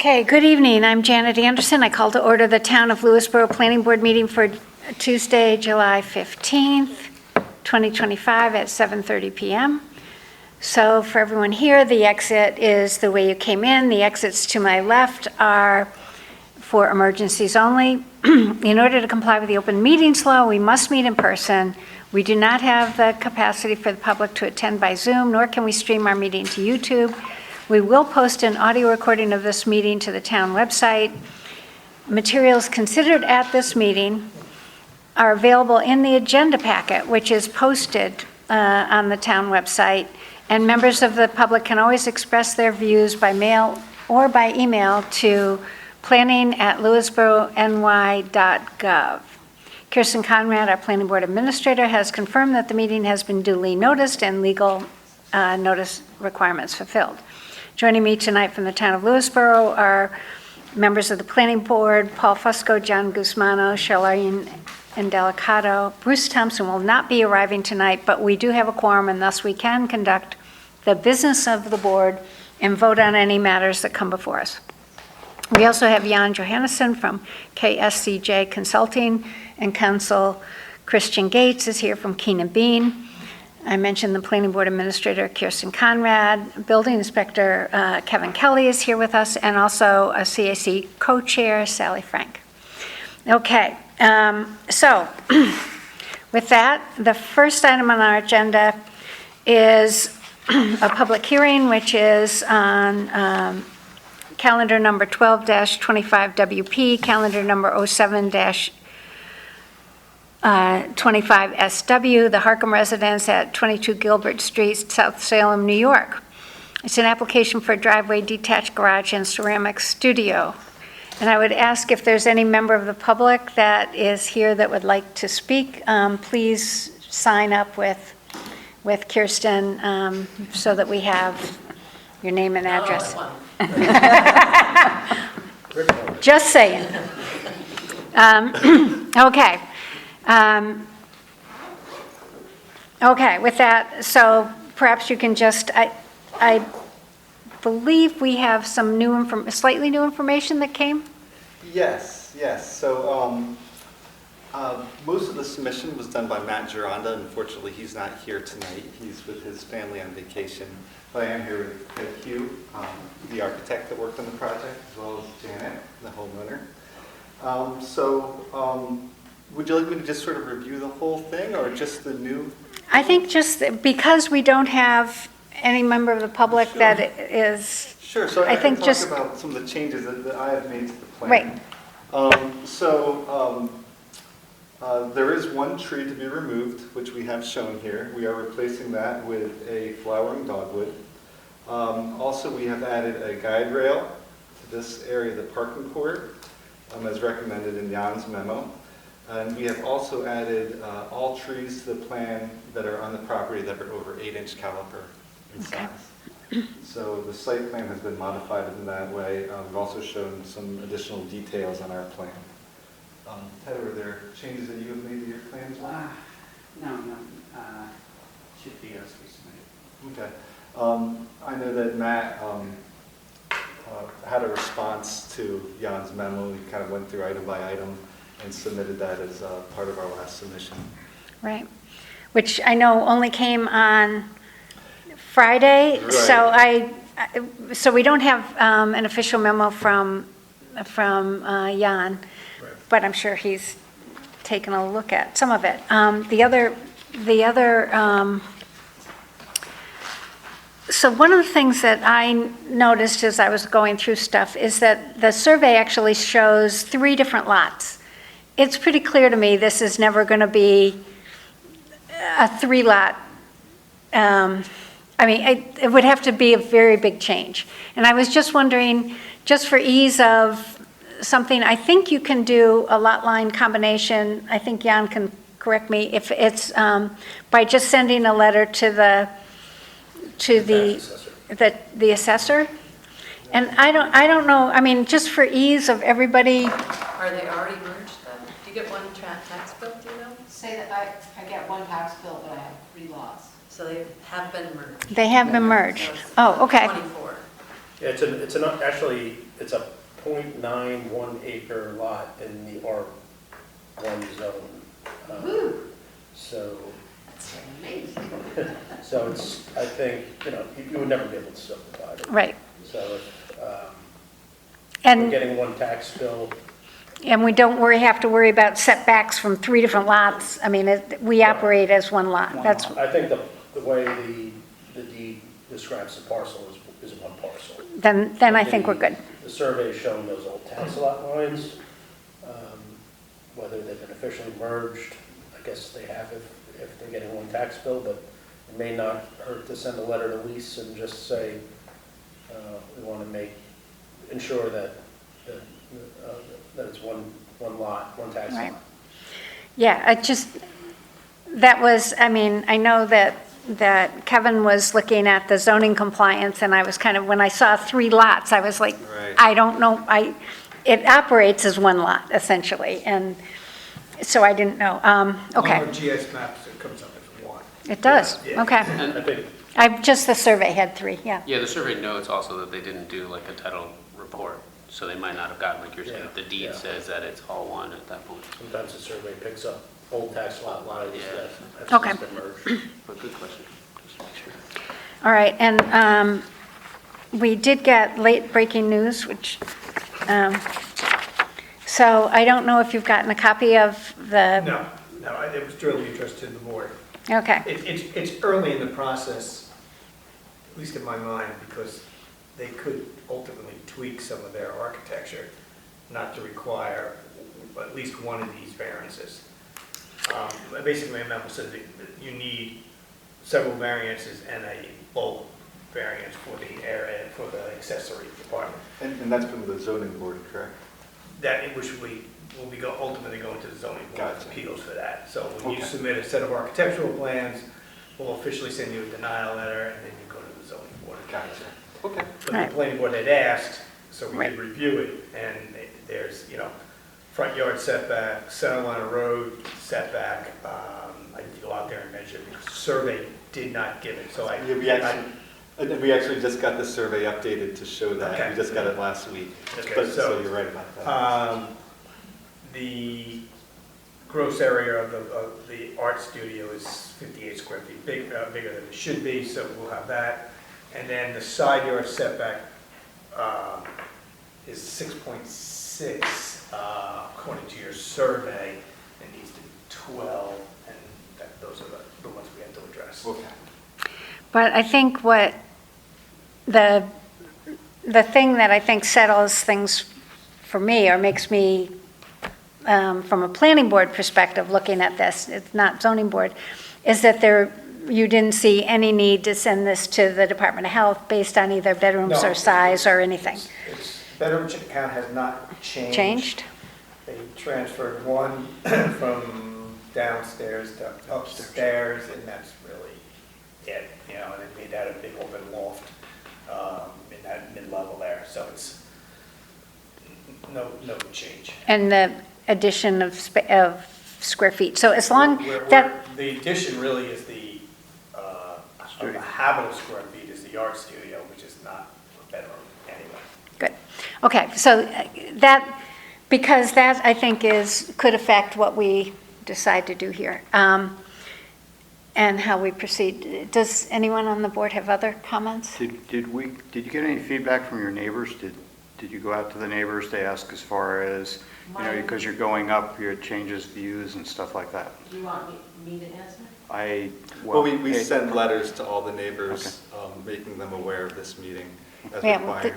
Okay, good evening. I'm Janet Anderson. I call to order the Town of Lewisboro Planning Board meeting for Tuesday, July 15th, 2025 at 7:30 p.m. So for everyone here, the exit is the way you came in. The exits to my left are for emergencies only. In order to comply with the open meetings law, we must meet in person. We do not have the capacity for the public to attend by Zoom, nor can we stream our meeting to YouTube. We will post an audio recording of this meeting to the town website. Materials considered at this meeting are available in the agenda packet, which is posted on the town website, and members of the public can always express their views by mail or by email to planning@lewisborony.gov. Kirsten Conrad, our planning board administrator, has confirmed that the meeting has been duly noticed and legal notice requirements fulfilled. Joining me tonight from the town of Lewisboro are members of the planning board, Paul Fusco, John Guzmano, Charlene Indelicato. Bruce Thompson will not be arriving tonight, but we do have a quorum, and thus we can conduct the business of the board and vote on any matters that come before us. We also have Jan Johannesson from KSCJ Consulting, and Council Christian Gates is here from Keen and Bean. I mentioned the planning board administrator, Kirsten Conrad. Building inspector, Kevin Kelly is here with us, and also a CAC co-chair, Sally Frank. Okay, so with that, the first item on our agenda is a public hearing, which is on calendar number 12-25WP, calendar number 07-25SW, the Harcum residence at 22 Gilbert Street, South Salem, New York. It's an application for a driveway, detached garage, and ceramic studio. And I would ask if there's any member of the public that is here that would like to speak, please sign up with Kirsten so that we have your name and address. Just saying. Okay. Okay, with that, so perhaps you can just, I believe we have some slightly new information that came? Yes. So most of the submission was done by Matt Gironda. Unfortunately, he's not here tonight. He's with his family on vacation. But I am here with Hugh, the architect that worked on the project, as well as Janet, the homeowner. Would you like me to just sort of review the whole thing, or just the new? I think just because we don't have any member of the public that is. Sure, so I think can talk about some of the changes that I have made to the plan. Right. There is one tree to be removed, which we have shown here. We are replacing that with a flowering dogwood. Also, we have added a guide rail to this area of the parking court, as recommended in Jan's memo. And we have also added all trees to the plan that are on the property that are over 8-inch caliper in size. So the site plan has been modified in that way. We've also shown some additional details on our plan. Ted, are there changes that you have made to your plans? No. Should be as we submitted. Okay. I know that Matt had a response to Jan's memo. He kind of went through item by item and submitted that as part of our last submission. Right, which I know only came on Friday. Right. So we don't have an official memo from Jan, but I'm sure he's taken a look at some of it. So one of the things that I noticed as I was going through stuff is that the survey actually shows 3 different lots. It's pretty clear to me this is never going to be a 3-lot. It would have to be a very big change. And I was just wondering, just for ease of something, I think you can do a lot line combination. I think Jan can correct me if it's by just sending a letter to the assessor. And I don't know. I mean, just for ease of everybody. Are they already merged then? Do you get one tax bill? Do you know? Say that I get one tax bill, but I have 3 lots. So they have been merged. They have been merged. So Oh, okay. 24. Actually, it's a .91 acre lot in the R1 zone. So, That's amazing. so it's, I think, you would never be able to subdivide it. Right. So if we're And, getting one tax bill, and we don't have to worry about setbacks from 3 different lots. I mean, we operate as one lot. That's, I think the way the deed describes the parcel is one parcel. then I think we're good. The survey showing those old tax lot lines, whether they've been officially merged, I guess they have if they're getting one tax bill, but it may not hurt to send a letter to Lise and just say, we want to ensure that it's one lot, one tax Right. lot. Yeah, I mean, I know that Kevin was looking at the zoning compliance, and I was when I saw 3 lots, I was like, Right. I don't know, it operates as one lot, essentially, and so I didn't know. Okay, On the GS maps, it comes up as one. it does, Yeah. okay. I think The survey had 3, yeah. Yeah, the survey notes also that they didn't do like a title report, so they might not have gotten, like you're saying, Yeah, the deed yeah. says that it's all one at that point. sometimes the survey picks up old tax lot lines Yeah. that have Okay. since been merged. But good question, just to make sure. All right, and we did get late breaking news, which, so I don't know if you've gotten a copy of the, No, it was really interested in the board. okay, It's early in the process, at least in my mind, because they could ultimately tweak some of their architecture, not to require at least one of these variances. Basically, a memo says that you need several variances and a bulk variance for the area, for the accessory apartment. And that's from the zoning board, correct? That, which we will be ultimately going to the zoning board of Gotcha. appeals for that. So when you Okay. submit a set of architectural plans, we'll officially send you a denial letter, and then you go to the zoning board. Gotcha. Okay. But Right. the planning board had asked, so we Right. did review it, and there's, front yard setback, center line of road setback. I did go out there and measure, because the survey did not give it, so We actually just got the survey updated to show that. Okay. We just got it last week. Okay, But, so- so you're right about that. The gross area of the art studio is 58 square feet, bigger than it should be, so we'll have that. And then the side yard setback is 6.6, according to your survey. It needs to be 12, and those are the ones we have to address. Okay. but I think what, the thing that I think settles things for me, or makes me, from a planning board perspective, looking at this, it's not zoning board, is that you didn't see any need to send this to the Department of Health based on either bedrooms No, or size or anything. It's bedroom count has not changed. Changed? They transferred one from downstairs to upstairs, and that's really it, and they made that a big open loft in that mid-level there, so it's no change. And the addition of square feet. So as long that, The addition really is the habitable square feet is the art studio, which is not a bedroom anyway. good. Okay, so because that I think could affect what we decide to do here, and how we proceed. Does anyone on the board have other comments? Did you get any feedback from your neighbors? Did you go out to the neighbors to ask as far as, because you're going up, it changes views and stuff like that? Do you want me to answer? Well, we send letters to all the neighbors, making them aware of this meeting as Yeah, required.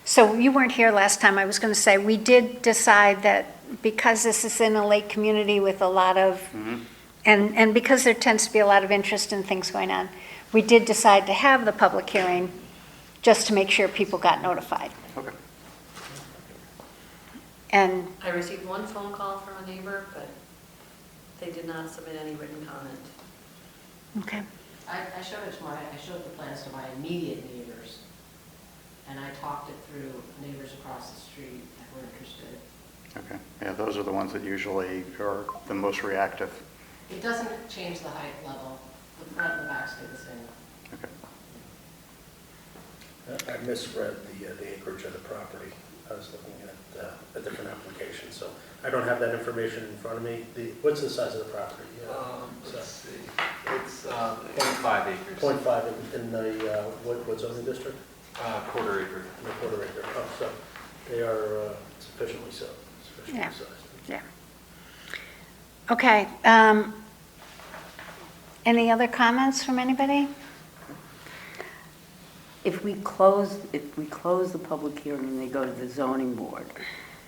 So you weren't here last time. I was going to say, we did decide that because this is in a lake community with a lot of, and because there tends to be a lot of interest in things going on, we did decide to have the public hearing just to make sure people got notified. Okay. And, I received one phone call from a neighbor, but they did not submit any written comment. okay, I showed the plans to my immediate neighbors, and I talked it through neighbors across the street that were interested. Okay. Yeah, those are the ones that usually are the most reactive. It doesn't change the height level. The front and the back stay the same. Okay. I misread the acreage of the property. I was looking at a different application, so I don't have that information in front of me. What's the size of the property? Let's see, it's 0.5 acres. 0.5 in the, what zoning district? Quarter acre. In the quarter acre. Oh, so they are sufficiently so, Yeah. sufficiently sized. Yeah. Okay. Any other comments from anybody? If we close the public hearing and they go to the zoning board,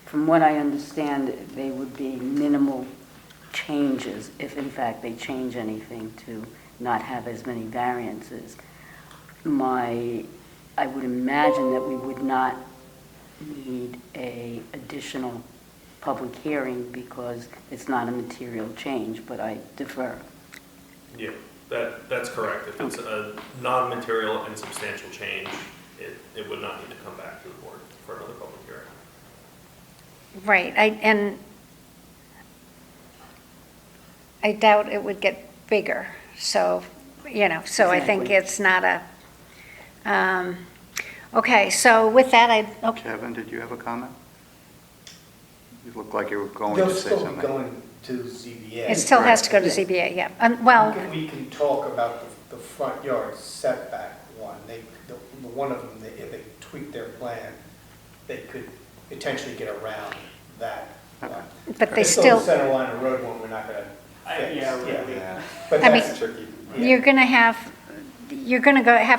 from what I understand, they would be minimal changes if in fact they change anything to not have as many variances. I would imagine that we would not need a additional public hearing because it's not a material change, but I defer. Yeah, that's correct. If it's a non-material and substantial change, it would not need to come back to the board for another public hearing. Right, I doubt it would get bigger, so, so I think Exactly. it's not a, okay, so with that, Kevin, did you have a comment? You look like you were going They'll to say still be something. going to ZBA. it still has to go to Right. ZBA, yeah. Well, We can talk about the front yard setback one. One of them, if they tweak their plan, they could potentially get around that one. but they There's still, the center line of road one we're not going to fix. Yeah, But I mean- that's tricky. you're going to have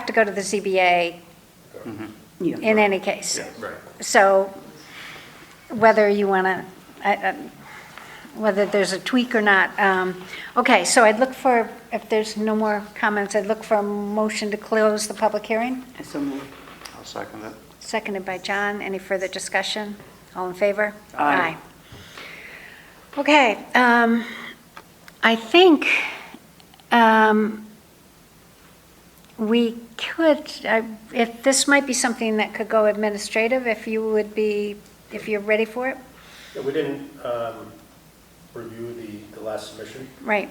to go to the ZBA Yeah. in any case. Yeah, right. So whether you want to, whether there's a tweak or not. Okay, so I'd look for, if there's no more comments, I'd look for a motion to close the public hearing. So moved. I'll second it. Seconded by John. Any further discussion? All in favor? Aye. Okay, I think we could, if this might be something that could go administrative, if you're ready for it. Yeah, we didn't review the last submission, Right,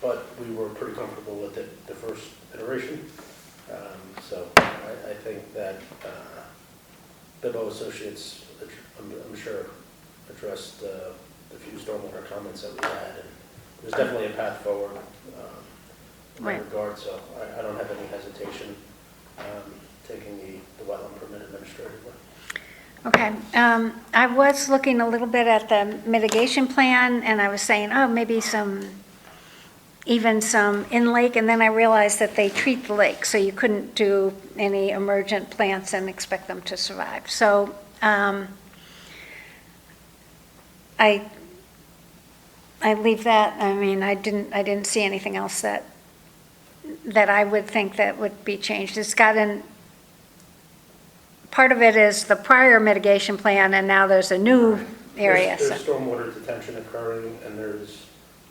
but we were pretty comfortable with it the first iteration. So I think that Bibbo Associates, I'm sure, addressed the few stormwater comments that we had. And there's definitely a path forward in that Right. regard, so I don't have any hesitation taking the wetland permit administratively. okay. I was looking a little bit at the mitigation plan, and I was saying, oh, maybe even some in-lake, and then I realized that they treat the lake, so you couldn't do any emergent plants and expect them to survive. So I leave that. I mean, I didn't see anything else that I would think that would be changed. It's gotten, part of it is the prior mitigation plan, and now there's a new area. There's so- stormwater detention occurring, and there's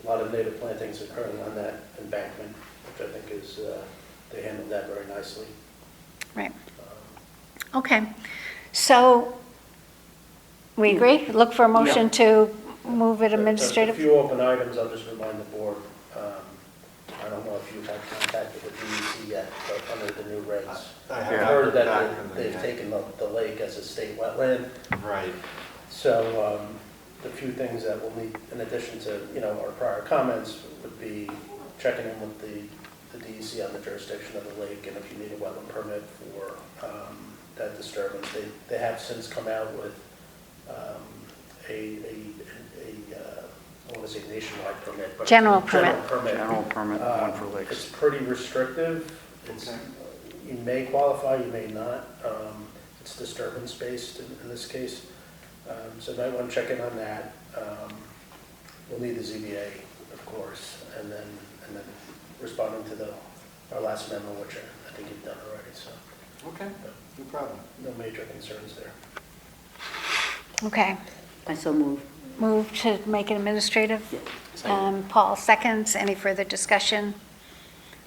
a lot of native plantings occurring on that embankment, which I think is, they handled that very nicely. Right. Okay. So we agree? Look for a motion to move it A administrative? few open items, I'll just remind the board. I don't know if you've had contact with the DEC yet, but under the new regs, I I've have not heard heard that back from them they've yet. taken the lake as a state wetland. Right. So the few things that we'll need, in addition to, our prior comments, would be checking in with the DEC on the jurisdiction of the lake, and if you need a wetland permit for that disturbance. They have since come out with I want to say nationwide permit, but. General permit. General permit, one for It's lakes. pretty restrictive. It's, Okay. you may qualify, you may not. It's disturbance-based in this case. So you might want to check in on that. We'll need the ZBA, of course, and then responding to our last memo, which I think you've done already, so Okay, no problem. no major concerns there. Okay. I so move. Move to make it administrative? Paul seconds. Any further discussion?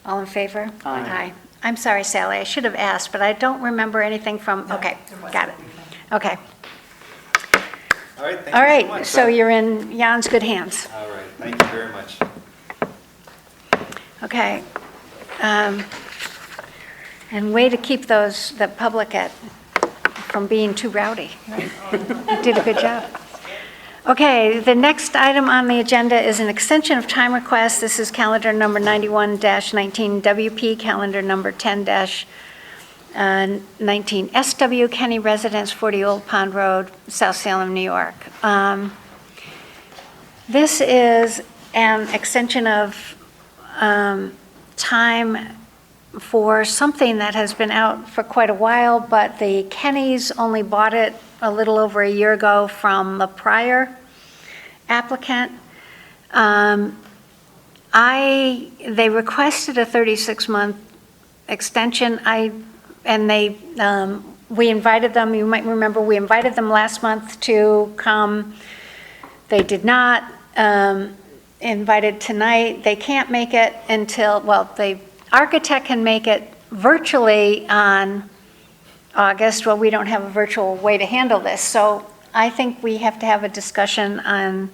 All in favor? Aye. I'm sorry, Sally, I should have asked, but I don't remember anything from, okay, got it. Okay. All right, thank you All so right, much. so you're in Jan's good hands. All right, thank you very much. Okay. And way to keep the public from being too rowdy. You did a good job. Okay, the next item on the agenda is an extension of time request. This is calendar number 91-19 WP, calendar number 10-19 SW, Kenny Residence, 40 Old Pond Road, South Salem, New York. This is an extension of time for something that has been out for quite a while, but the Kennys only bought it a little over a year ago from the prior applicant. They requested a 36-month extension. We invited them, you might remember, we invited them last month to come. They did not. Invited tonight. They can't make it until, well, the architect can make it virtually on August. Well, we don't have a virtual way to handle this. So I think we have to have a discussion on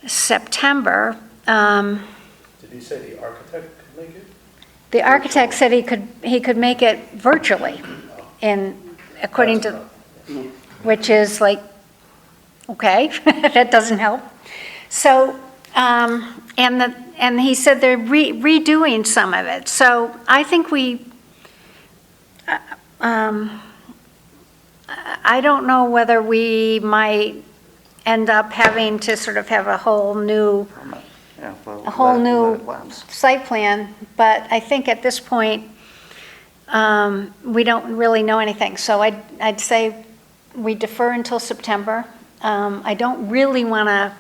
September. Did you say the architect could make it? The architect said he could make it virtually, according to, which is like, okay, that doesn't help. So, and he said they're redoing some of it. So I think I don't know whether we might end up having to sort of have a whole new site plan, but I think at this point, we don't really know anything. So I'd say we defer until September. I don't really want to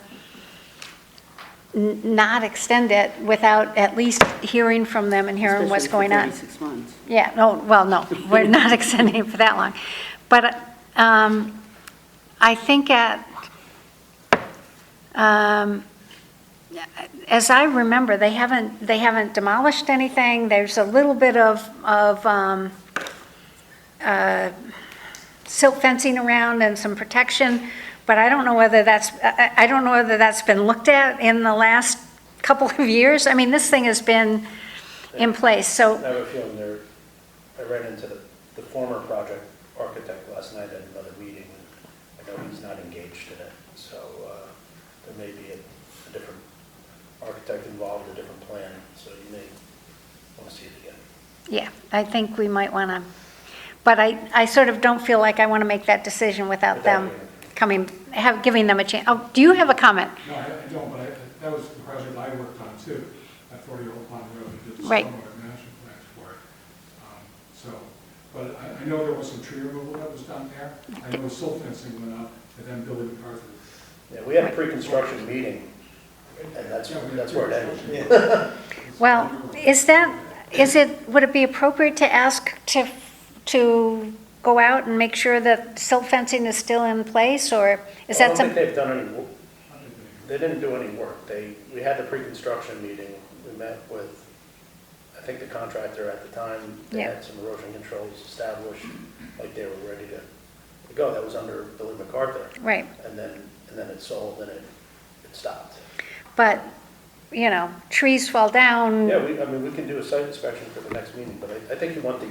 not extend it without at least hearing from them and hearing what's going on. Especially for 36 months. Yeah, no, we're not extending it for that long. But I think as I remember, they haven't demolished anything. There's a little bit of silt fencing around and some protection, but I don't know whether that's been looked at in the last couple of years. I mean, this thing has been in place, so. I have a feeling I ran into the former project architect last night at another meeting, and I know he's not engaged in it, so there may be a different architect involved, a different plan, so you may want to see it again. Yeah, I think we might want to, but I sort of don't feel like I want to make that decision without them giving them a chance. Oh, do you have a comment? No, I don't, but that was the project I worked on too, at 40 Old Pond Road. We did the Right. stormwater management plans for it. But I know there was some tree removal that was done there. I know silt fencing went up, and then Billy MacArthur. Yeah, we had a pre-construction meeting, and that's where it ended. Well, would it be appropriate to ask to go out and make sure that silt fencing is still in place, or is that I don't something? think they've done any work. They didn't do any work. We had the pre-construction meeting. We met with, I think, the contractor at the time. They had some erosion controls established, like they were ready to go. That was under Billy MacArthur. Right. And then it sold and it stopped. But, trees fall down. Yeah, we can do a site inspection for the next meeting, but I think you want the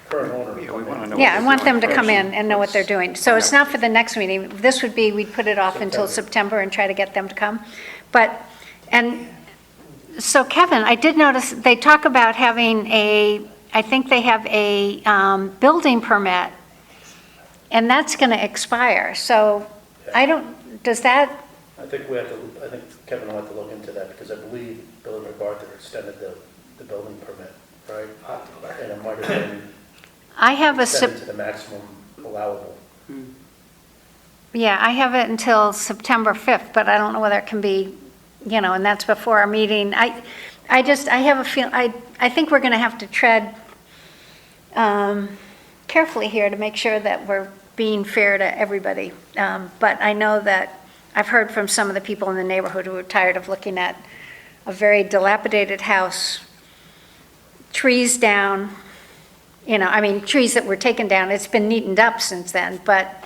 current owner to come in. Yeah, I want them to come in and know what they're doing. So it's not for the next meeting. This would be, we'd put it off until September and try to get them to come. So Kevin, I did notice they talk about having I think they have a building permit, and that's going to expire. So I think Kevin will have to look into that, because I believe Billy MacArthur extended the building permit, right? And it might have been extended to the maximum allowable. Yeah, I have it until September 5th, but I don't know whether it can be, and that's before our meeting. I have a feel, I think we're going to have to tread carefully here to make sure that we're being fair to everybody. But I know that I've heard from some of the people in the neighborhood who are tired of looking at a very dilapidated house, trees down, trees that were taken down. It's been neatened up since then, but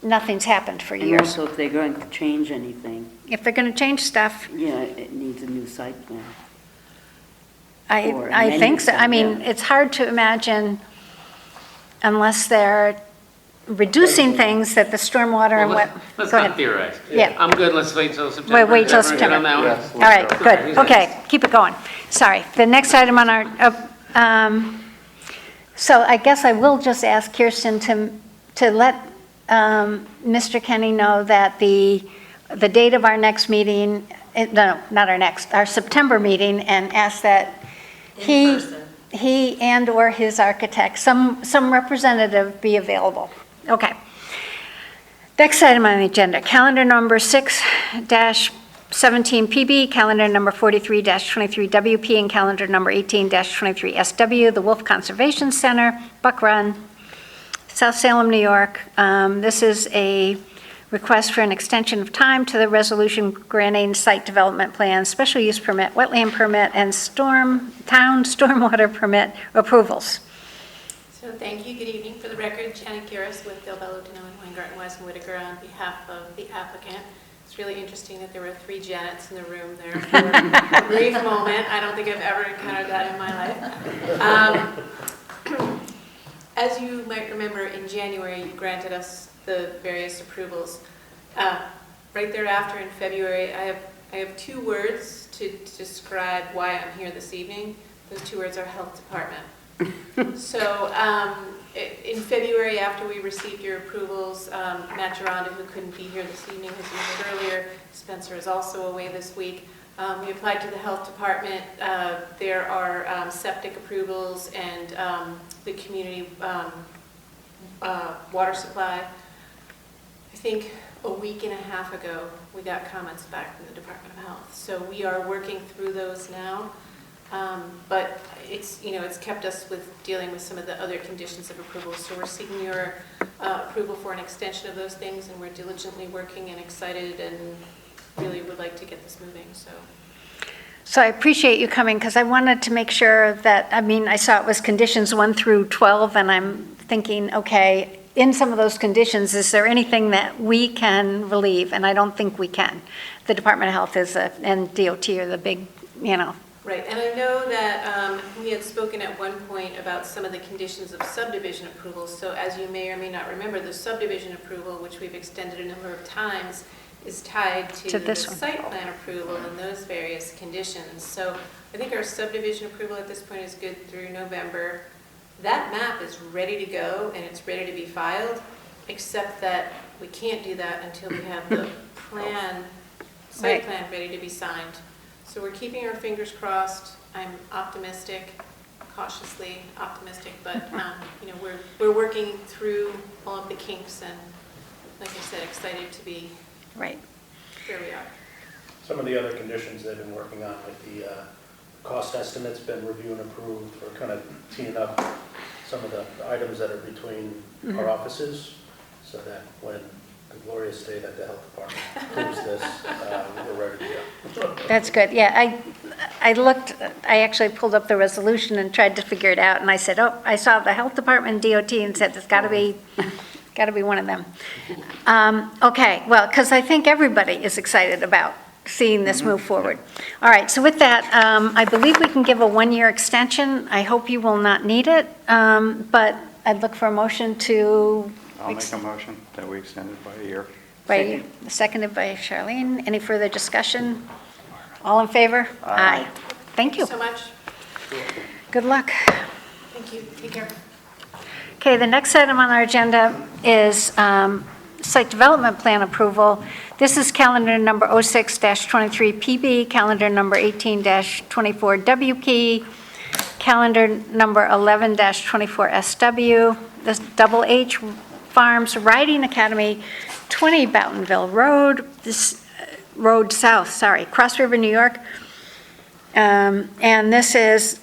nothing's happened for And years. also, if they're going to change anything, If they're going to change stuff, it needs a new site plan. Or I many think so. I of them, mean, yeah. it's hard to imagine unless they're reducing things that the stormwater and Well, what. let's Go not ahead. theorize. Yeah. I'm good, let's wait till September. Wait till Is everyone good on that one? Yes, All right, let's good. Okay, keep it going. Sorry. The next item on our, so I guess I will just ask Kirsten to let Mr. Kenny know that the date of our next meeting, no, not our next, our September meeting, and ask that In person. he and/or his architect, some representative be available. Okay. Next item on the agenda, calendar number 6-17PB, calendar number 43-23WP, and calendar number 18-23SW, the Wolf Conservation Center, Buck Run, South Salem, New York. This is a request for an extension of time to the resolution granting site development plan, special use permit, wetland permit, and town stormwater permit approvals. So thank you. Good evening. For the record, Janet Garris with Del Bello, Denon, Weingarten, West, and Whitaker on behalf of the applicant. It's really interesting that there were 3 Janets in the room there for a brief moment. I don't think I've ever encountered that in my life. As you might remember, in January, you granted us the various approvals. Right thereafter, in February, I have 2 words to describe why I'm here this evening. Those 2 words are health department. So in February, after we received your approvals, Matt Gironda, who couldn't be here this evening, as you heard earlier, Spencer is also away this week. We applied to the health department. There are septic approvals and the community water supply. I think a week and a half ago, we got comments back from the Department of Health. So we are working through those now. But it's kept us with dealing with some of the other conditions of approval. So we're seeking your approval for an extension of those things, and we're diligently working and excited and really would like to get this moving. So I appreciate you coming because I wanted to make sure that, I mean, I saw it was conditions 1 through 12, and I'm thinking, okay, in some of those conditions, is there anything that we can relieve? And I don't think we can. The Department of Health and DOT are the big, Right, and I know that we had spoken at one point about some of the conditions of subdivision approval. So as you may or may not remember, the subdivision approval, which we've extended a number of times, is tied to the site plan approval and those various conditions. So I think our subdivision approval at this point is good through November. That map is ready to go and it's ready to be filed, except that we can't do that until we have the site plan ready to be signed. So we're keeping our fingers crossed. I'm optimistic, cautiously optimistic, but we're working through all of the kinks and, like I said, excited to be where we are. Some of the other conditions they've been working on, like the cost estimate's been reviewed and approved. We're kind of teeing up some of the items that are between our offices, so that when the glorious day that the health department approves this, we're ready to go. That's good. Yeah, I actually pulled up the resolution and tried to figure it out, and I said, oh, I saw the health department DOT and said, it's got to be one of them. Okay, well, because I think everybody is excited about seeing this move forward. All right, so with that, I believe we can give a 1-year extension. I hope you will not need it, but I'd look for a motion to... I'll make a motion that we extend it by a year. Seconded by Charlene. Any further discussion? All in favor? Aye. Thank you. So much. Good luck. Thank you. Take care. Okay, the next item on our agenda is site development plan approval. This is calendar number 06-23PB, calendar number 18-24WP, calendar number 11-24SW. This Double H Farms Riding Academy, 20 Boutonville Road, Road South, Cross River, New York. And this is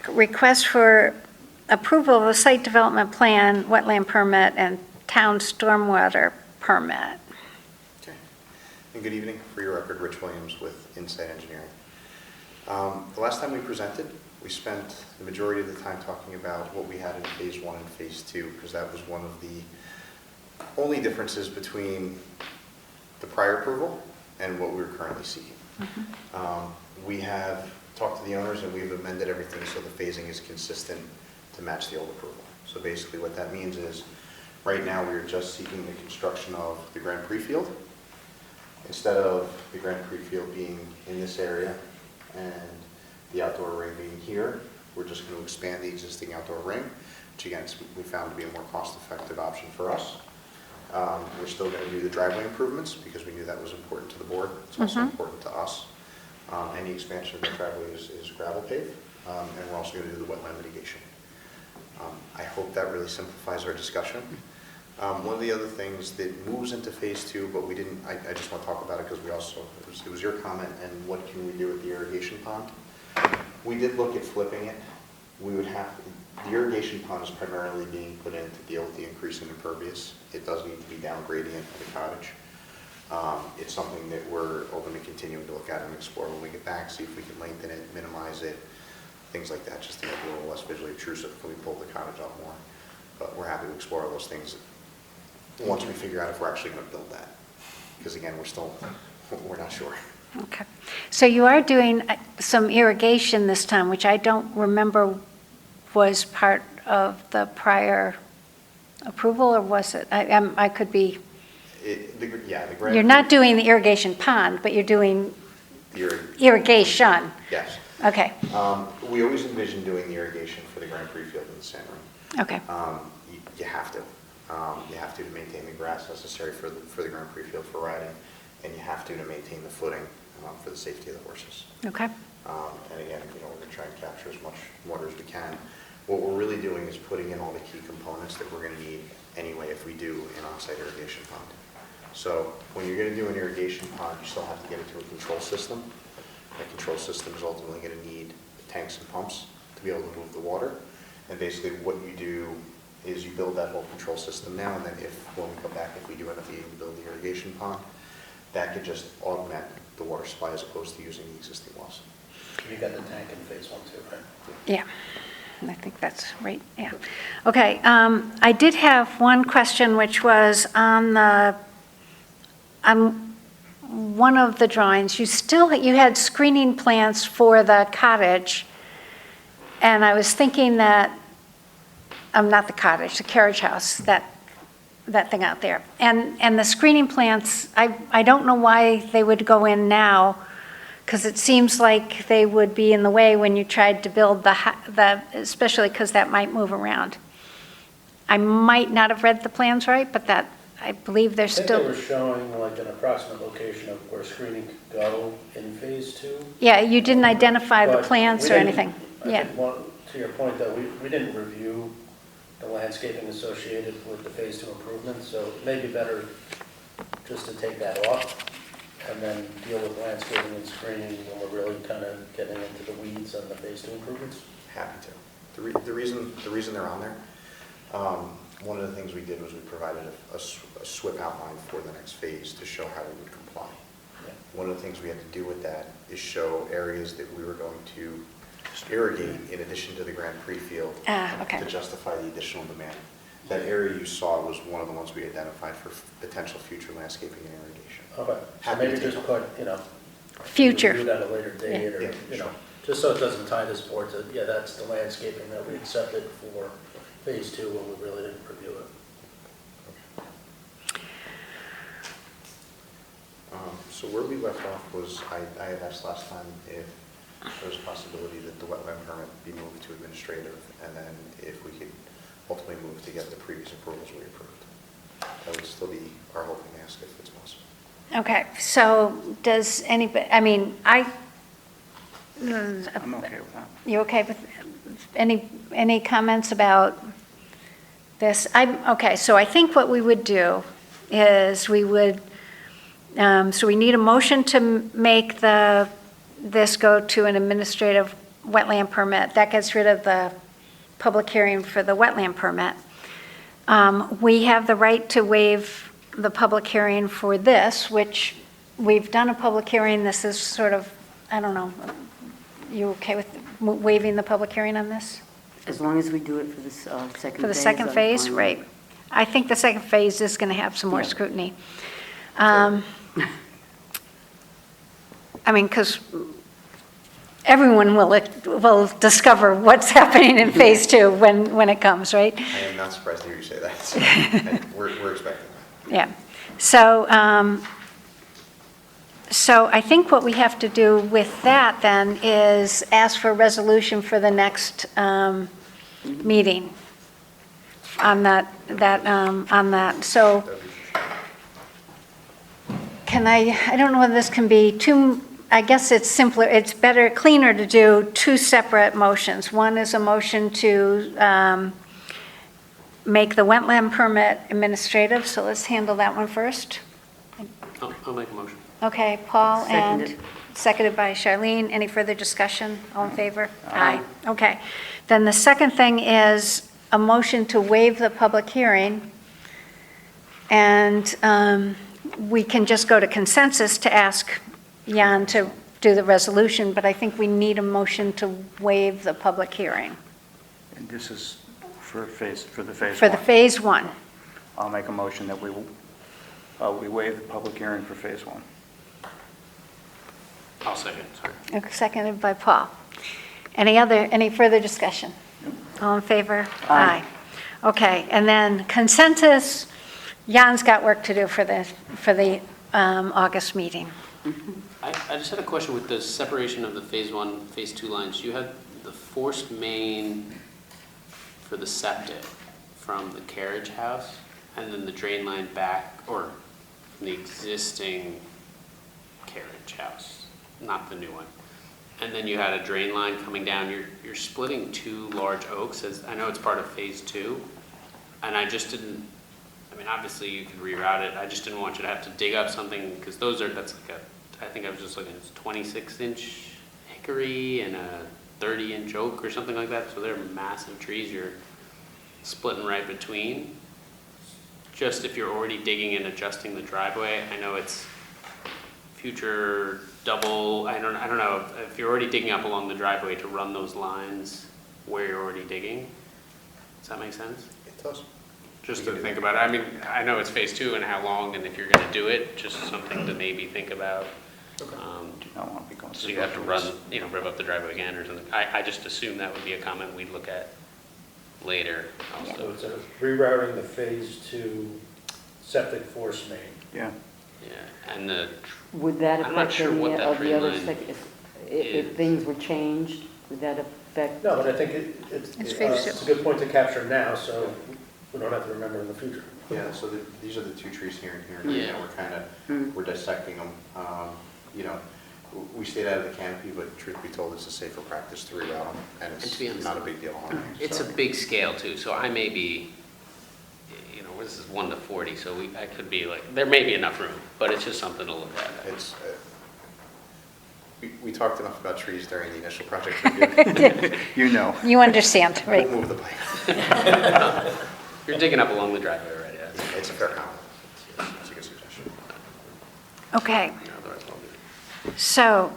request for approval of a site development plan, wetland permit, and town stormwater permit. Okay. And good evening. For your record, Rich Williams with Insight Engineering. The last time we presented, we spent the majority of the time talking about what we had in phase 1 and phase 2, because that was one of the only differences between the prior approval and what we were currently seeking. We have talked to the owners and we've amended everything so the phasing is consistent to match the old approval. So basically what that means is, right now we're just seeking the construction of the Grand Prix field. Instead of the Grand Prix field being in this area and the outdoor ring being here, we're just going to expand the existing outdoor ring, which again, we found to be a more cost-effective option for us. We're still going to do the driveway improvements because we knew that was important to the board. It's also important to us. Any expansion of the driveway is gravel pave, and we're also going to do the wetland mitigation. I hope that really simplifies our discussion. One of the other things that moves into phase 2, but we didn't, I just want to talk about it because we also, it was your comment, and what can we do with the irrigation pond? We did look at flipping it. We would have, the irrigation pond is primarily being put in to deal with the increase in impervious. It does need to be down gradient for the cottage. It's something that we're open to continuing to look at and explore when we get back, see if we can lengthen it, minimize it, things like that, just to make it a little less visually obtrusive. Can we pull the cottage up more? But we're happy to explore those things once we figure out if we're actually going to build that. Because again, we're not sure. Okay. So you are doing some irrigation this time, which I don't remember was part of the prior approval, or was it? I could be. You're not doing the irrigation pond, but you're doing irrigation. Yes. Okay. We always envisioned doing the irrigation for the Grand Prix field in the sand ring. Okay. You have to. You have to maintain the grass necessary for the Grand Prix field for riding, and you have to maintain the footing for the safety of the horses. Okay. And again, we're going to try and capture as much water as we can. What we're really doing is putting in all the key components that we're going to need anyway if we do an on-site irrigation pond. So when you're going to do an irrigation pond, you still have to get into a control system. That control system is ultimately going to need tanks and pumps to be able to move the water. And basically what you do is you build that whole control system now, and then when we come back, if we do end up needing to build the irrigation pond, that could just augment the water supply as opposed to using the existing wells. You got the tank in phase 1 too, right? Yeah. I think that's right, yeah. Okay, I did have one question, which was on one of the drawings, you had screening plants for the cottage, and I was thinking that, not the cottage, the carriage house, that thing out there. And the screening plants, I don't know why they would go in now, because it seems like they would be in the way when you tried to build especially because that might move around. I might not have read the plans right, but I believe they're still. I think they were showing like an approximate location of where screening could go in phase 2. Yeah, you didn't identify the But plants we or didn't- anything. I Yeah. think to your point though, we didn't review the landscaping associated with the phase 2 improvements, so it may be better just to take that off and then deal with landscaping and screening when we're really kind of getting into the weeds on the phase 2 improvements. Happy to. The reason they're on there, one of the things we did was we provided a SWIP outline for the next phase to show how we would comply. Yeah. One of the things we had to do with that is show areas that we were going to irrigate in addition to the Grand Prix field Okay. to justify the additional demand. That area you saw was one of the ones we identified for potential future landscaping and irrigation. Okay, so Happy to maybe take just on. put, Future. review that at a later date, or, Yeah, sure. just so it doesn't tie this board to, yeah, that's the landscaping that we accepted for phase 2 when we really didn't review it. So where we left off was, I had asked last time if there was a possibility that the wetland permit be moved to administrative, and then if we could ultimately move to get the previous approvals we approved. That would still be our hope and ask if it's possible. Okay, so does anybody, I'm okay with that. You okay with, any comments about this? Okay, so I think what we would do is we would, so we need a motion to make this go to an administrative wetland permit. That gets rid of the public hearing for the wetland permit. We have the right to waive the public hearing for this, which we've done a public hearing. This is sort of, I don't know, you okay with waiving the public hearing on this? As long as we do it for the second phase. For the second I'm phase, fine with right. it. I think the second phase is going to have some more scrutiny. Because everyone will discover what's happening in Phase 2 when it comes, right? I am not surprised to hear you say that. And we're expecting that. Yeah. So, so I think what we have to do with that then is ask for a resolution for the next meeting on that. So can I don't know whether this can be too, I guess it's simpler, it's better, cleaner to do two separate motions. One is a motion to make the wetland permit administrative, so let's handle that one first. I'll make a motion. Okay, Paul, and Seconded. seconded by Charlene. Any further discussion? All in favor? Aye. Okay. Then the second thing is a motion to waive the public hearing. And we can just go to consensus to ask Jan to do the resolution, but I think we need a motion to waive the public hearing And this is for the phase one. for the Phase 1. I'll make a motion that we waive the public hearing for phase one. I'll second, sorry. Seconded by Paul. Any further discussion? All in favor? Aye. Okay, and then consensus, Jan's got work to do for the August meeting. I just had a question with the separation of the Phase 1, Phase 2 lines. You had the forced main for the septic from the carriage house, and then the drain line back, or from the existing carriage house, not the new one. And then you had a drain line coming down. You're splitting two large oaks, as I know it's part of Phase 2, and I just didn't, I mean, obviously you could reroute it. I just didn't want you to have to dig up something, because that's like I think I was just looking, it's 26-inch hickory and a 30-inch oak or something like that. So they're massive trees you're splitting right between. Just if you're already digging and adjusting the driveway, I know it's future double, I don't know, if you're already digging up along the driveway to run those lines where you're already digging. Does that make sense? It does. Just to think about it. I mean, I know it's Phase 2 and how long, and if you're gonna do it, just something to maybe think about. Do not want to be going So you have to run, rev up the driveway again or something. I just assume that would be a comment we'd look at later also. So it's rerouting the Phase 2 septic force main. Yeah. Yeah, and Would that I'm not affect sure any what that of the drain other, line if is. things were changed, would that affect? No, but I think It's it's a good point to capture now, so we don't have to remember in the future. Yeah, so these are the two trees here and here, Yeah. and we're kind of, we're dissecting them. We stayed out of the canopy, but truth be told, it's a safer practice to reroute them, and And to it's be honest, not a big deal on it. it's a big scale too, so I may be, this is 1 to 40, so I could be like, there may be enough room, but it's just something to look at. It's, we talked enough about trees during the initial project review. You know. You understand, right? We'll move the plan. You're digging up along the driveway already. It's a fair comment. It's a good suggestion. Okay. Otherwise, we'll do it. So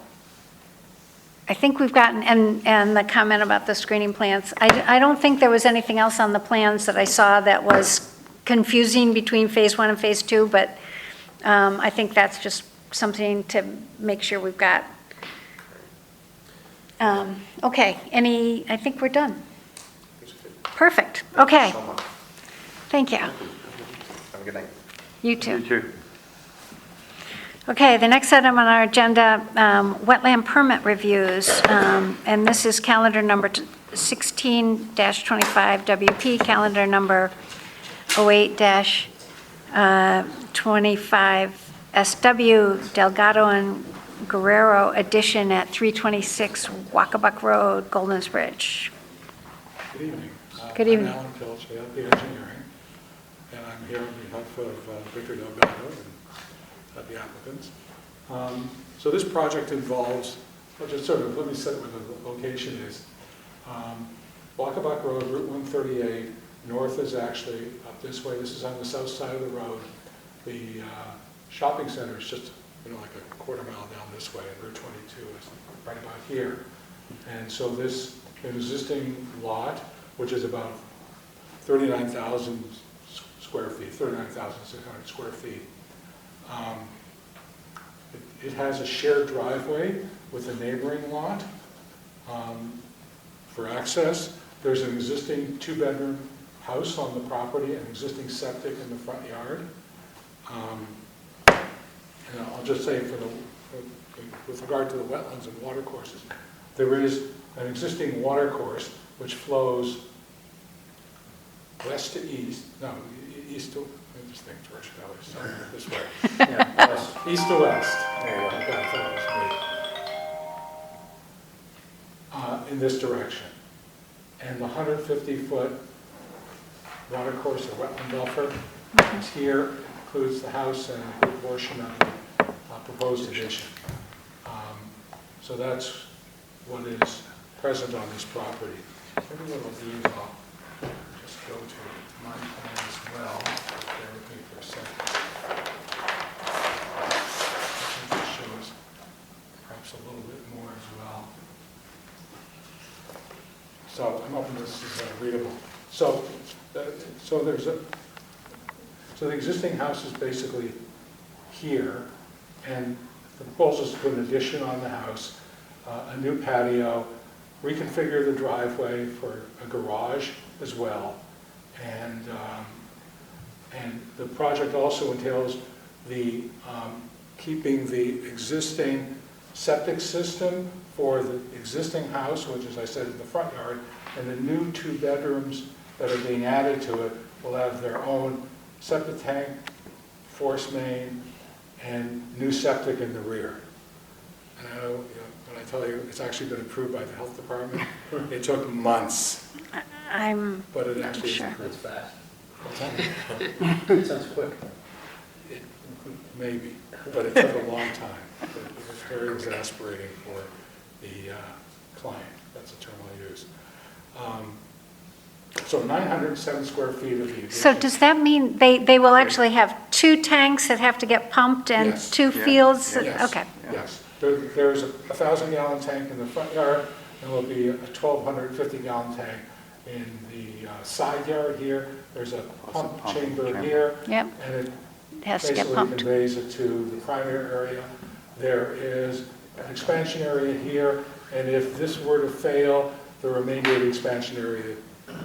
I think we've gotten, and the comment about the screening plants, I don't think there was anything else on the plans that I saw that was confusing between Phase 1 and Phase 2, but I think that's just something to make sure we've got. Okay, I think we're done. Perfect, okay, Thank you so much. thank you. Have a good night. You too. You too. Okay, the next item on our agenda, wetland permit reviews, and this is calendar number 16-25 WP, calendar number 08-25 SW, Delgado and Guerrero addition at 326 Wacabuck Road, Golden's Bridge. Good evening. Good evening. I'm Alan Filch, ALP Engineering, and I'm here on behalf of Victor Delgado and the applicants. So this project involves, let me set where the location is. Wacabuck Road, Route 138, north is actually up this way. This is on the south side of the road. The shopping center is just, like a quarter mile down this way, and Route 22 is right about here. And so this existing lot, which is about 39,000 square feet, 39,600 square feet, it has a shared driveway with a neighboring lot, For access, there's an existing two-bedroom house on the property, an existing septic in the front yard. And I'll just say with regard to the wetlands and water courses, there is an existing water course which flows west to east, no, east to, let me just think, George Valley, sorry, this way. Yeah, west. East to west. There you go. Okay, I thought it was me. In this direction. And the 150-foot water course or wetland buffer is here, includes the house and a good portion of the proposed addition. So that's what is present on this property. Maybe what I'll do is I'll just go to my plan as well. Bear with me for a second. I think it shows perhaps a little bit more as well. So I'm hoping this is readable. So the existing house is basically here, and the proposal is to put an addition on the house, a new patio, reconfigure the driveway for a garage as well, and the project also entails the keeping the existing septic system for the existing house, which, as I said, is the front yard, and the new 2 bedrooms that are being added to it will have their own septic tank, force main, and new septic in the rear. And I know, when I tell you, it's actually been approved by the health department. It took months, I'm but it actually is sure. approved. That's fast. What's that? It sounds quick. Maybe, but it took a long time. It was very exasperating for the client. That's the term I use. So 907 square feet of the addition. So does that mean they will actually have 2 tanks that have to get pumped and Yes. 2 Yeah. fields? Yes. Okay. Yes. There's a 1,000-gallon tank in the front yard, and there'll be a 1,250-gallon tank in the side yard here. There's a pump chamber here. Yep, And it it has to get basically pumped. conveys it to the primary area. There is an expansion area here, and if this were to fail, the remainder of the expansion area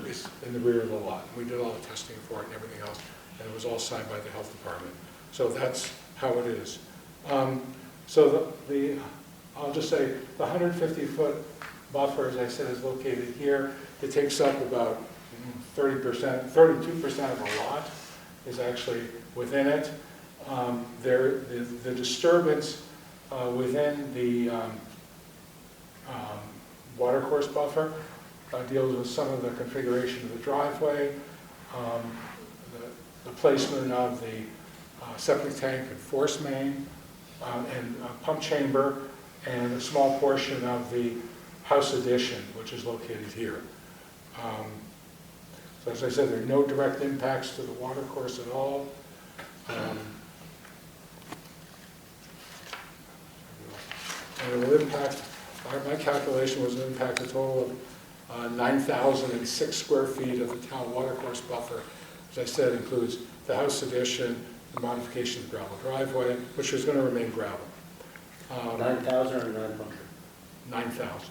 is in the rear of the lot. We did all the testing for it and everything else, and it was all signed by the health department. So that's how it is. So I'll just say, the 150-foot buffer, as I said, is located here. It takes up about 30%, 32% of the lot is actually within it. The disturbance within the watercourse buffer deals with some of the configuration of the driveway, the placement of the septic tank and force main, and pump chamber, and a small portion of the house addition, which is located here. So as I said, there are no direct impacts to the watercourse at all. And it will impact, my calculation was an impact a total of 9,006 square feet of the town watercourse buffer. As I said, includes the house addition, the modification of the gravel driveway, which is going to remain gravel. 9,000 or 900? 9,000.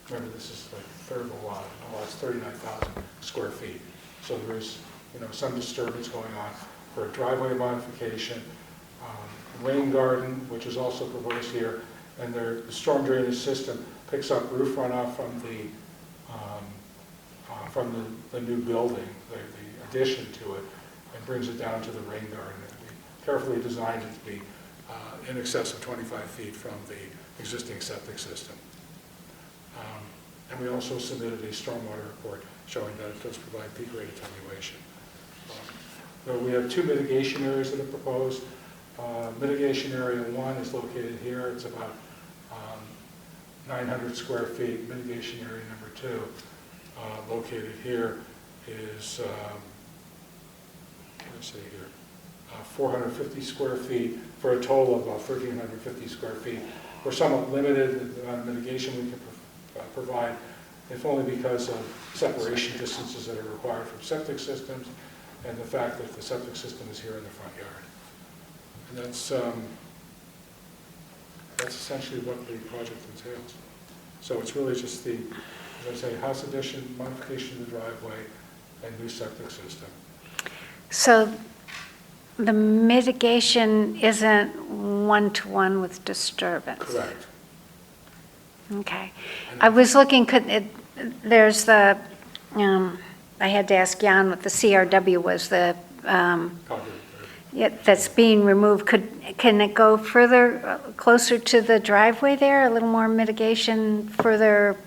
Remember, this is like a third of the lot. Well, it's 39,000 square feet. So there's, some disturbance going on for a driveway modification, rain garden, which is also proposed here, and the storm drainage system picks up roof runoff from the new building, the addition to it, and brings it down to the rain garden. We carefully designed it to be in excess of 25 feet from the existing septic system. And we also submitted a stormwater report showing that it does provide peak rate attenuation. So we have 2 mitigation areas that are proposed. Mitigation area 1 is located here. It's about 900 square feet. Mitigation area number 2, located here, is, let's see here, 450 square feet for a total of about 1,350 square feet. We're somewhat limited in the amount of mitigation we can provide, if only because of separation distances that are required from septic systems and the fact that the septic system is here in the front yard. And that's essentially what the project entails. So it's really just the, as I say, house addition, modification of the driveway, and new septic system. So the mitigation isn't one-to-one with disturbance? Correct. Okay. I was looking, there's the, I had to ask Jan what the CRW was, the, that's being removed. Can it go further, closer to the driveway there? A little more mitigation further,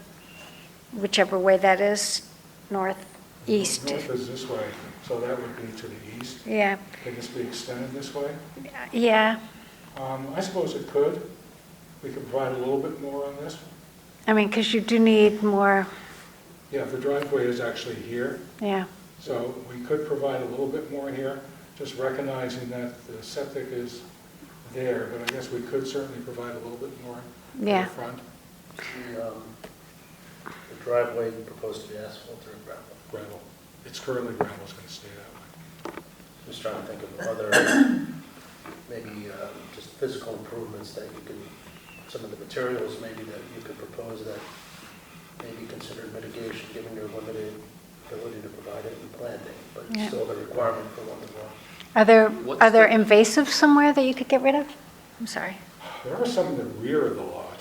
whichever way that is, north, east? North is this way, so that would be to the east. Yeah. Can this be extended this way? Yeah. I suppose it could. We could provide a little bit more on this. I mean, because you do need more, Yeah, the driveway is actually here, yeah. so we could provide a little bit more here, just recognizing that the septic is there, but I guess we could certainly provide a little bit more in Yeah. the front. The driveway proposed to be asphalt or gravel? Gravel. It's currently gravel, it's going to stay that way. Just trying to think of other, maybe just physical improvements that you could, some of the materials maybe that you could propose that may be considered mitigation, given your limited ability to provide it in planting, but Yeah. still the requirement for one to one. Are there invasives somewhere that you could get rid of? I'm sorry. There are some in the rear of the lot.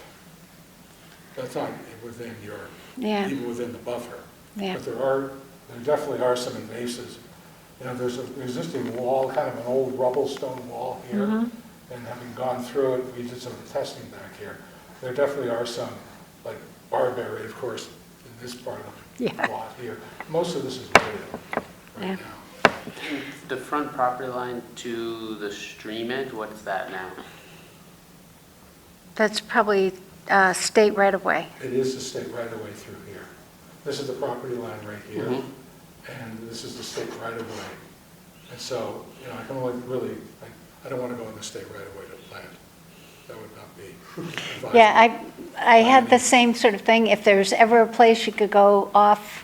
That's not within your, Yeah. even within the buffer. Yeah. But there definitely are some invasives. You know, there's an existing wall, kind of an old rubble stone wall here. Mhm. And having gone through it, we did some testing back here. There definitely are some, like barberry, of course, in this part of the Yeah. lot here. Most of this is native Yeah. right now. The front property line to the stream edge, what's that now? That's probably state right-of-way. It is the state right-of-way through here. This is the property line right here, Mhm. and this is the state right-of-way. And so, you know, I can only really, I don't want to go in the state right-of-way to plant. That would not be advisable. Yeah, I had the same sort of thing. If there's ever a place you could go off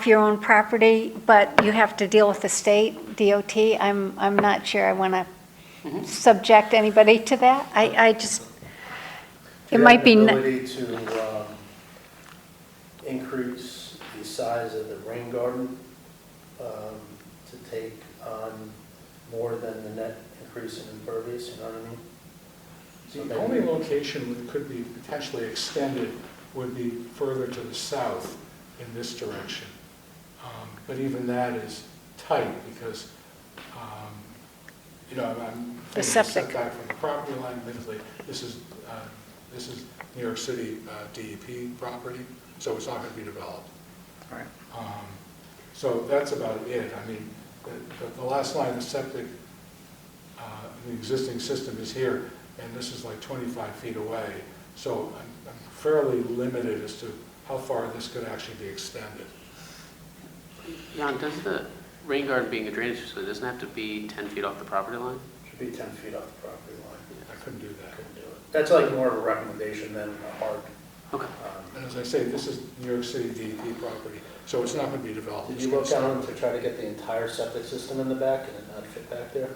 your own property, but you have to deal with the state DOT, I'm not sure I want to subject anybody to that. I just, it might be. Do you have the ability to increase the size of the rain garden to take on more than the net increase in impervious, you know what I mean? The only location that could be potentially extended would be further to the south in this direction. But even that is tight because, you know, I'm The thinking septic. setback from the property line, admittedly, this is New York City DEP property, so it's not going to be developed. Right. So that's about it. I mean, the last line of septic, the existing system is here, and this is like 25 feet away. So I'm fairly limited as to how far this could actually be extended. Jan, does the rain garden being a drainage facility, doesn't have to be 10 feet off the property line? Should be 10 feet off the property line. I couldn't do that. Couldn't do it. That's like more of a recommendation than a hard. Okay. And as I say, this is New York City DEP property, so it's not going to be developed. Did It's you gonna look stay- down to try to get the entire septic system in the back and it not fit back there?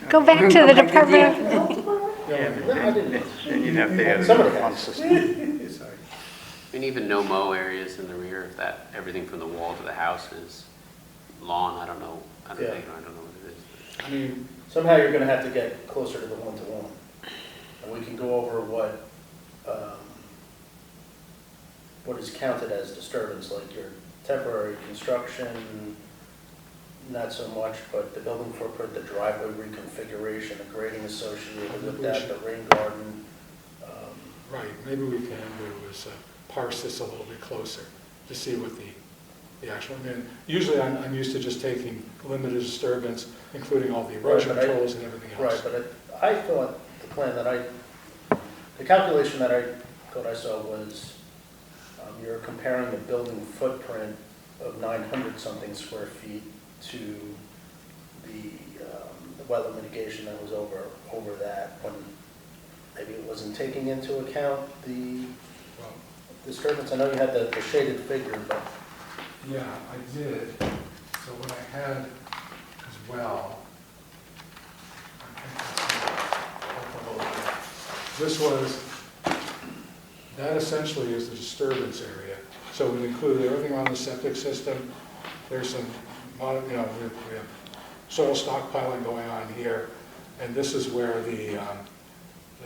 Go back to the Department of, Yeah, No, I didn't. and you'd have to add Somebody another pump has. system. Sorry. I mean, even no mow areas in the rear, if that, everything from the wall to the house is lawn, I don't know what it is. I mean, Somehow you're gonna have to get closer to the one-to-one. And we can go over what is counted as disturbance, like your temporary construction, not so much, but the building footprint, the driveway reconfiguration, the grading associated with that, the rain garden. right, maybe we can do is parse this a little bit closer to see what the actual, I mean, usually I'm used to just taking limited disturbance, including all the erosion Right, but controls and everything else. Right, but I thought the plan that the calculation that I thought I saw was you're comparing the building footprint of 900-something square feet to the weather mitigation that was over that, when maybe it wasn't taking into account the Well, disturbance. I know you had the shaded figure, but yeah, I did. So what I had as well, I think that's a little bit. this was, that essentially is the disturbance area. So we included everything on the septic system. There's some, we have soil stockpiling going on here, and this is where the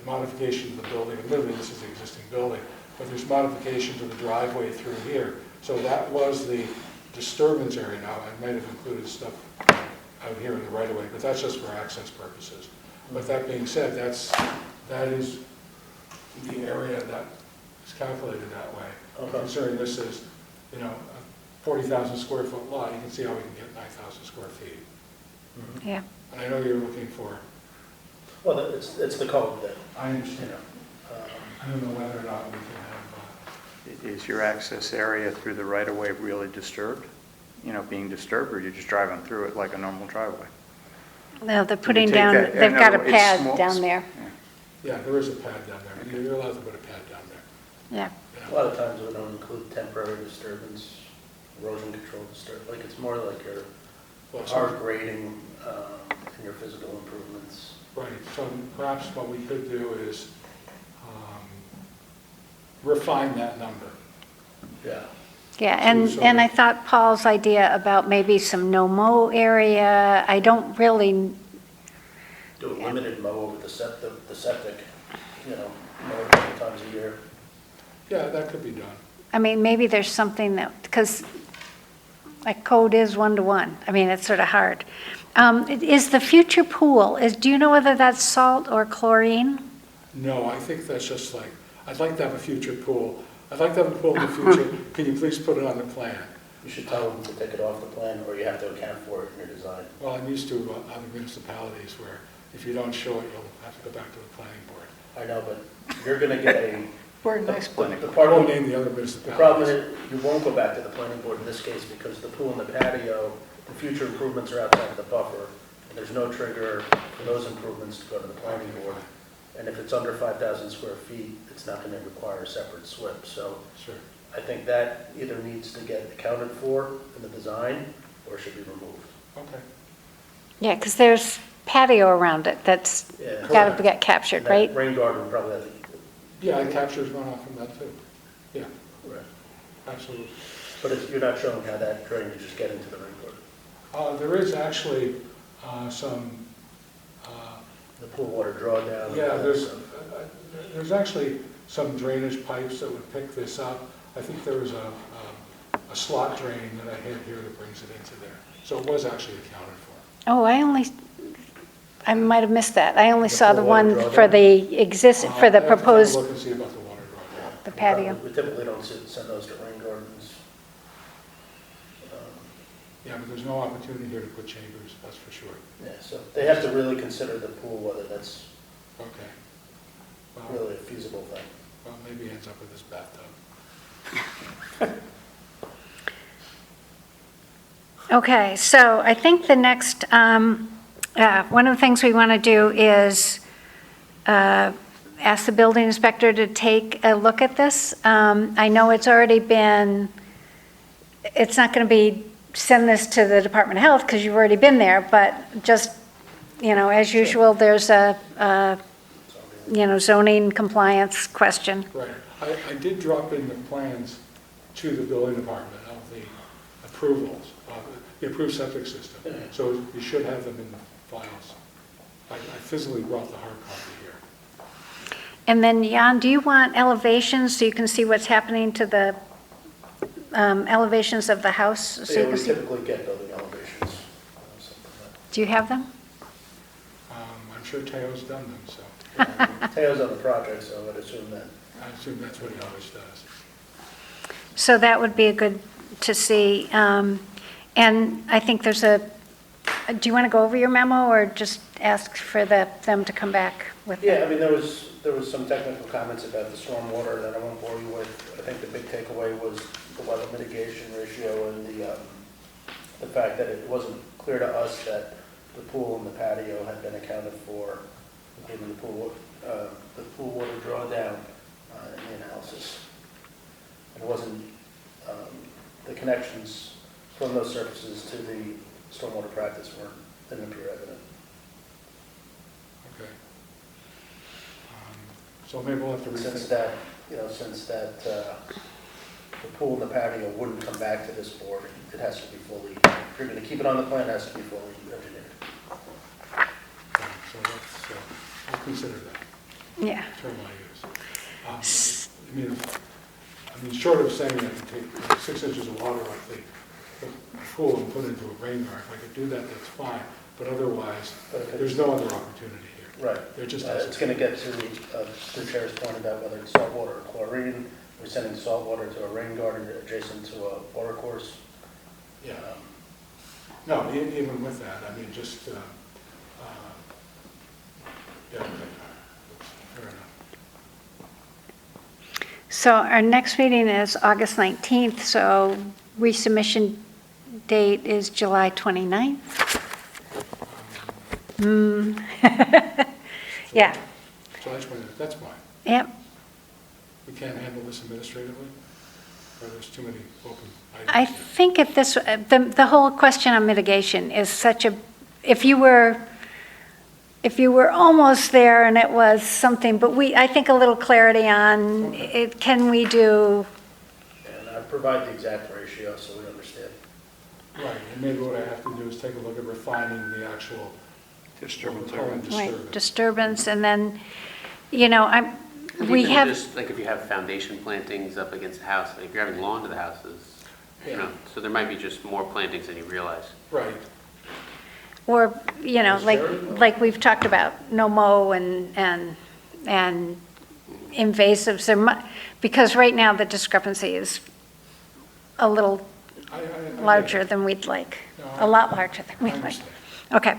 modification to the building, admittedly this is the existing building, but there's modification to the driveway through here. So that was the disturbance area. Now, I might have included stuff out here in the right of way, but that's just for access purposes. But that being said, that is the area that is calculated that way. Okay. Considering this is, a 40,000 square foot lot, you can see how we can get 9,000 square feet. Yeah. And I know you're looking for, Well, it's the code that, I understand. um, I don't know whether or not we can have, Is your access area through the right-of-way really disturbed? Being disturbed, or you're just driving through it like a normal driveway? No, they're you putting take down, that- they've in got a other words, it's pad small- down there. yeah, there is a pad down there. You're allowed to put a pad down there. Yeah. a lot of times we don't include temporary disturbance, erosion control like it's more like your Well, hard grading and your physical improvements. Right, so perhaps what we could do is refine that number. Yeah. Yeah, and I thought Paul's idea about maybe some no-mow area, I don't really, Do a limited mow with the septic, mow a couple times a year. Yeah, that could be done. I mean, maybe there's something that, because like code is 1-to-1. I mean, it's sort of hard. Is the future pool, do you know whether that's salt or chlorine? No, I think that's just like, I'd like to have a future pool. I'd like to have a pool in the future. Can you please put it on the plan? You should tell them to take it off the plan, or you have to account for it in your design. Well, I'm used to other municipalities where if you don't show it, you'll have to go back to the planning board. I know, but you're gonna get a. We're a nice planning. The I part won't of, name the other the municipalities. problem is, you won't go back to the planning board in this case, because the pool and the patio, the future improvements are outside of the buffer, and there's no trigger for those improvements to go to the planning board. And if it's under 5,000 square feet, it's not gonna require a separate SWIP, so. Sure. I think that either needs to get accounted for in the design, or should be removed. Okay. Yeah, because there's patio around it that's Yeah. got to get captured, And right? that rain garden probably has to. Yeah, it captures runoff from that too. Yeah, Right. absolutely. But you're not showing how that drainage is getting to the rain garden. There is actually some, The pool water drawdown. and yeah, all that there's, stuff. there's actually some drainage pipes that would pick this up. I think there was a slot drain that I had here that brings it into there. So it was actually accounted for. Oh, I might have missed that. I only The saw the pool water one for drawdown? the for the I have to take a proposed, look and see about the water drawdown. the patio. We typically don't send those to rain gardens. Yeah, but there's no opportunity here to put chambers, that's for sure. Yeah, so they have to really consider the pool, whether that's Okay. Well, really a feasible thing. well, maybe he ends up with this bathtub. Okay, so I think the next, one of the things we want to do is ask the building inspector to take a look at this. I know it's already been, it's not going to be, send this to the Department of Health because you've already been there, but just, as usual, there's a zoning compliance question. Right. I did drop in the plans to the building department of the approvals, the approved septic system. So you should have them in the files. I physically brought the hard copy here. And then, Jan, do you want elevations so you can see what's happening to the elevations of the house? So you Yeah, can we see. typically get building elevations. Something like Do you have them? I'm sure Teo's done them, so that. Teo's on the project, so I'd assume that. I assume that's what he always does. So that would be a good to see. And I think there's do you want to go over your memo or just ask for them to come back with? Yeah, I mean, there was some technical comments about the stormwater that I won't bore you with. I think the big takeaway was the weather mitigation ratio and the fact that it wasn't clear to us that the pool and the patio had been accounted for, including the pool water drawdown in the analysis. It wasn't, the connections from those surfaces to the stormwater practice didn't appear evident. Okay. So maybe we'll have to Since rethink. that, the pool and the patio wouldn't come back to this board, it has to be fully, if you're gonna keep it on the plan, it has to be fully engineered. So let's, we'll consider that. Yeah. Term I use. I mean, short of saying I can take 6 inches of water off the pool and put it into a rain garden, if I could do that, that's fine. But otherwise, there's no other opportunity here. Right. There just It's gonna get to the chair's point about whether it's salt water or chlorine. We're sending salt water to a rain garden adjacent to a water course. Yeah. No, even with that, I mean, just, yeah, okay. Fair enough. So our next meeting is August 19th, so resubmission date is July 29th. Yeah, July 20th, that's fine. yep. We can't handle this administratively? Or there's too many open items? I here? think at this, the whole question on mitigation is such a, if you were almost there and it was something, but I think a little clarity on it, can we do, And I provide the exact ratio so we understand. Right, and maybe what I have to do is take a look at refining the actual Disturbance what we're calling area. right, disturbance, and then, we And even have, just, like, if you have foundation plantings up against the house, like, if you're having lawn to the houses, so there might be just more plantings than you realize. Right. or, Disturbance? like we've talked about, no mow and invasives, because right now the discrepancy is a little I get larger it. than we'd like, No, a lot larger than I we'd like. understand. Okay.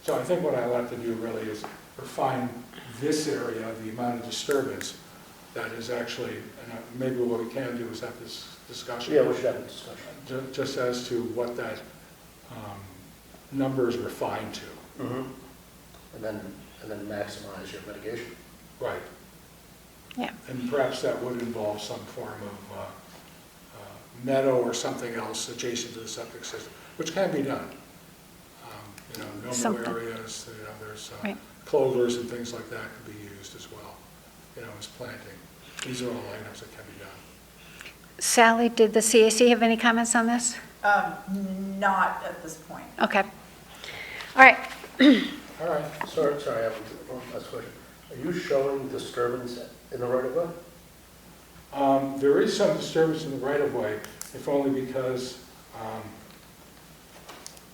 So I think what I'll have to do really is refine this area, the amount of disturbance that is actually, and maybe what we can do is have this discussion. Yeah, we should have a discussion. Just as to what that number is refined to. And then maximize your mitigation. Right. Yeah. And perhaps that would involve some form of meadow or something else adjacent to the septic system, which can be done. No Something. areas, there's Right. clovers and things like that could be used as well, as planting. These are all items that can be done. Sally, did the CAC have any comments on this? Not at this point. Okay. All right. All right. Sorry, I have one last question. Are you showing disturbance in the right of way? There is some disturbance in the right-of-way, if only because,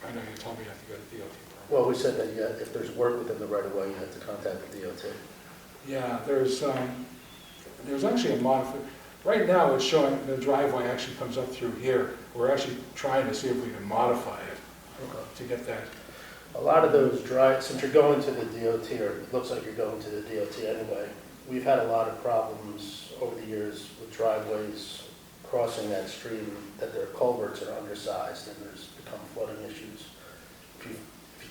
I know you told me you have to go to DOT permit. Well, we said that if there's work within the right of way, you have to contact the DOT. Yeah, there's actually a right now it's showing the driveway actually comes up through here. We're actually trying to see if we can modify it to get that. A lot of those since you're going to the DOT, or it looks like you're going to the DOT anyway, we've had a lot of problems over the years with driveways crossing that stream, that their culverts are undersized and there's become flooding issues. If you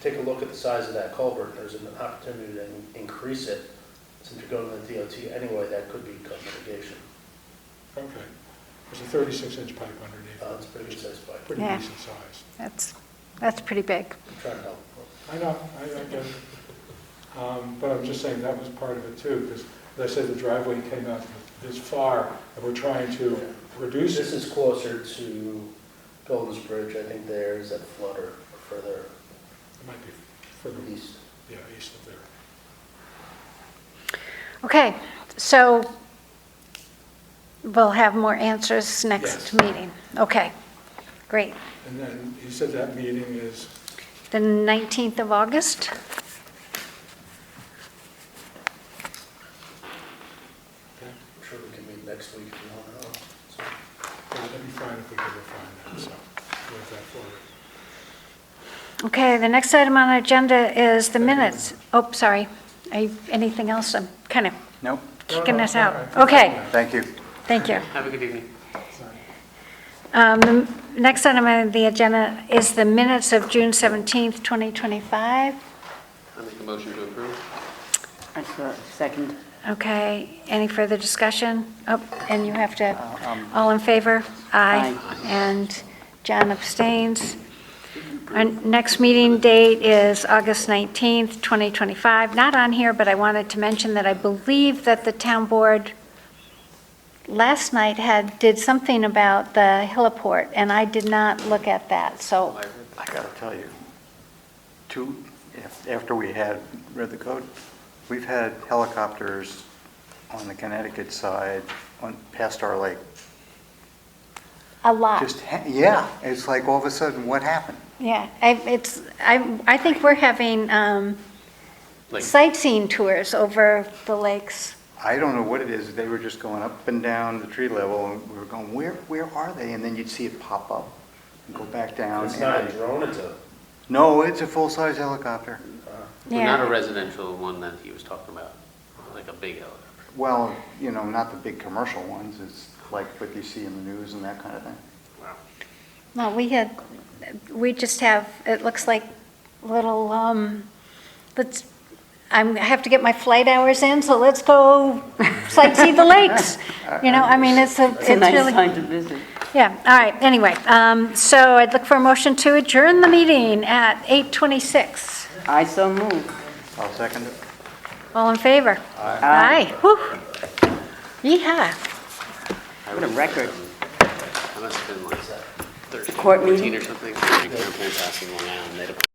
take a look at the size of that culvert, there's an opportunity to increase it. Since you're going to the DOT anyway, that could become mitigation. Okay. There's a 36-inch pipe underneath. It's a pretty good sized pipe. Pretty Yeah. decent size. That's pretty big. I'm trying to help. I know, I get it. But I'm just saying that was part of it too, because as I said, the driveway came out this far, and we're trying to reduce This it. is closer to Golden's Bridge. I think there's that flood or further It might be further east. Yeah, east of there. Okay, so we'll have more answers next Yes. meeting. Okay, great. And then you said that meeting is, The 19th of August? okay, I'm sure we can meet next week if you want to know. So, yeah, that'd be fine if we could refine that, so we'll have that forward. Okay, the next item on our agenda is the minutes. Oh, sorry. Anything else? I'm kind of Nope, kicking No, us no, out. no, Okay, thank you. thank you. Have a good evening. The next item on the agenda is the minutes of June 17th, 2025. I'll make a motion to approve. I saw, second. Okay, any further discussion? Oh, and you have to, Um, all in favor? Aye. Aye. And John abstains. Our next meeting date is August 19th, 2025. Not on here, but I wanted to mention that I believe that the town board last night did something about the heliport, and I did not look at that, so, I gotta tell you, after we had read the code, we've had helicopters on the Connecticut side, past our lake. a lot. Yeah, it's like all of a sudden, what happened? Yeah, I think we're having Like- sightseeing tours over the lakes. I don't know what it is, they were just going up and down the tree level, and we were going, where are they? And then you'd see it pop up and go back down. It's not a drone, it's a, No, it's a full-size helicopter. Well, not a Yeah. residential one that he was talking about, like a big helicopter. Well, not the big commercial ones, it's like what you see in the news and that kind of thing. Wow. No, we just have, it looks like little, I have to get my flight hours in, so let's go sightsee the lakes. I mean, it's It's a nice really, time to visit. yeah, all right, anyway. So I'd look for a motion to adjourn the meeting at 8:26. I so move. I'll second it. All in favor? Aye. Whew. Yeehaw. What a record. I must have been like 13, Court 14 meeting? or something. My grandparents asked me to Long Island. They had a